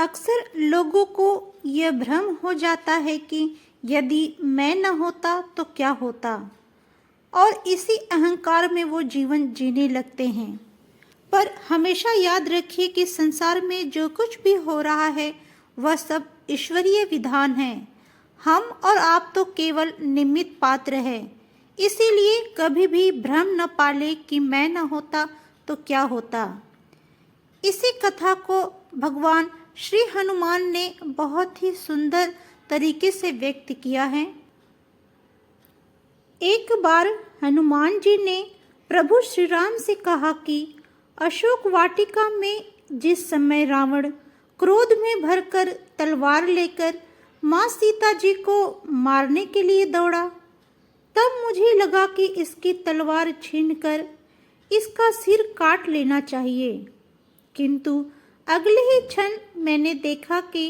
अक्सर लोगों को यह भ्रम हो जाता है कि यदि मैं न होता तो क्या होता, और इसी अहंकार में वो जीवन जीने लगते हैं। पर हमेशा याद रखिए कि संसार में जो कुछ भी हो रहा है वह सब ईश्वरीय विधान है। हम और आप तो केवल निमित्त पात्र हैं। इसीलिए कभी भी भ्रम न पाले कि मैं न होता तो क्या होता। इसी कथा को भगवान श्री हनुमान ने बहुत ही सुंदर तरीके से व्यक्त किया है। एक बार हनुमान जी ने प्रभु श्री राम से कहा कि अशोक वाटिका में जिस समय रावण क्रोध में भरकर तलवार लेकर माँ सीता जी को मारने के लिए दौड़ा, तब मुझे लगा कि इसकी तलवार छीनकर इसका सिर काट लेना चाहिए। किंतु अगले ही क्षण मैंने देखा कि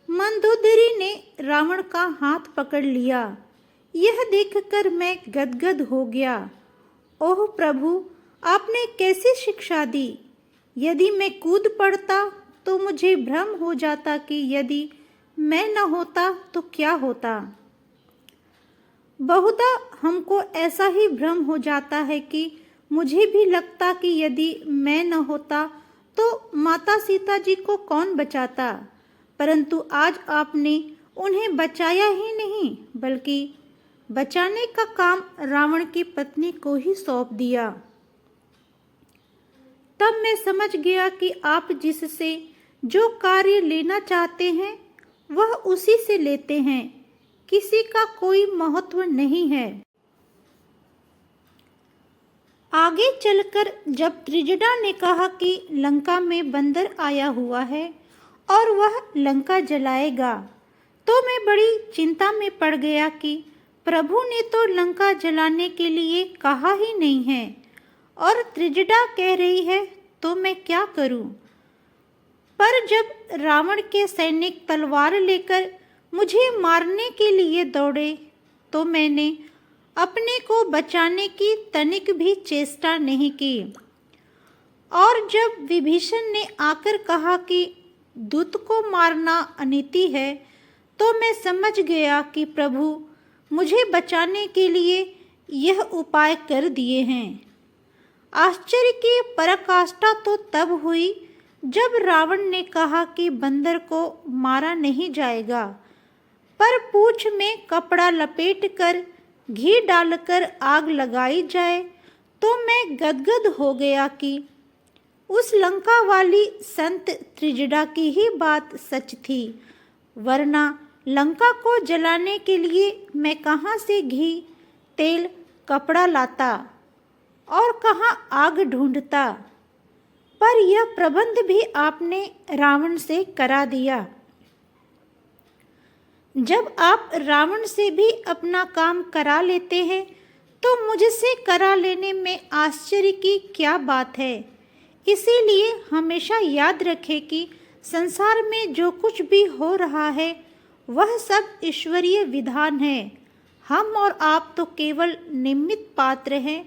मंदोदरी ने रावण का हाथ पकड़ लिया। यह देखकर मैं गदगद हो गया। ओह प्रभु, आपने कैसी शिक्षा दी। यदि मैं कूद पड़ता तो मुझे भ्रम हो जाता कि यदि मैं न होता तो क्या होता। बहुधा हमको ऐसा ही भ्रम हो जाता है कि मुझे भी लगता कि यदि मैं न होता तो माता सीता जी को कौन बचाता। परंतु आज आपने उन्हें बचाया ही नहीं बल्कि बचाने का काम रावण की पत्नी को ही सौंप दिया। तब मैं समझ गया कि आप जिससे जो कार्य लेना चाहते हैं वह उसी से लेते हैं, किसी का कोई महत्व नहीं है। आगे चलकर जब त्रिजटा ने कहा कि लंका में बंदर आया हुआ है और वह लंका जलाएगा, तो मैं बड़ी चिंता में पड़ गया कि प्रभु ने तो लंका जलाने के लिए कहा ही नहीं है और त्रिजटा कह रही है, तो मैं क्या करूं। पर जब रावण के सैनिक तलवार लेकर मुझे मारने के लिए दौड़े तो मैंने अपने को बचाने की तनिक भी चेष्टा नहीं की। और जब विभीषण ने आकर कहा कि दूत को मारना अनीति है, तो मैं समझ गया कि प्रभु मुझे बचाने के लिए यह उपाय कर दिए हैं। आश्चर्य की पराकाष्ठा तो तब हुई जब रावण ने कहा कि बंदर को मारा नहीं जाएगा, पर पूंछ में कपड़ा लपेटकर घी डालकर आग लगाई जाए। तो मैं गदगद हो गया कि उस लंका वाली संत त्रिजटा की ही बात सच थी, वरना लंका को जलाने के लिए मैं कहाँ से घी, तेल, कपड़ा लाता और कहाँ आग ढूंढता। पर यह प्रबंध भी आपने रावण से करा दिया। जब आप रावण से भी अपना काम करा लेते हैं तो मुझसे करा लेने में आश्चर्य की क्या बात है। इसीलिए हमेशा याद रखें कि संसार में जो कुछ भी हो रहा है वह सब ईश्वरीय विधान है। हम और आप तो केवल निमित्त पात्र हैं।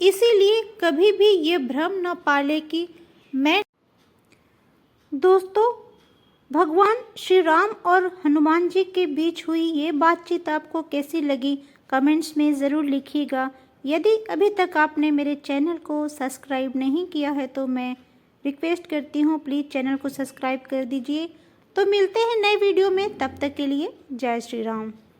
इसीलिए कभी भी ये भ्रम न पाले कि मैं। दोस्तों, भगवान श्री राम और हनुमान जी के बीच हुई ये बातचीत आपको कैसी लगी कमेंट्स में ज़रूर लिखिएगा। यदि अभी तक आपने मेरे चैनल को सब्सक्राइब नहीं किया है तो मैं रिक्वेस्ट करती हूँ प्लीज़ चैनल को सब्सक्राइब कर दीजिए। तो मिलते हैं नए वीडियो में, तब तक के लिए जय श्री राम।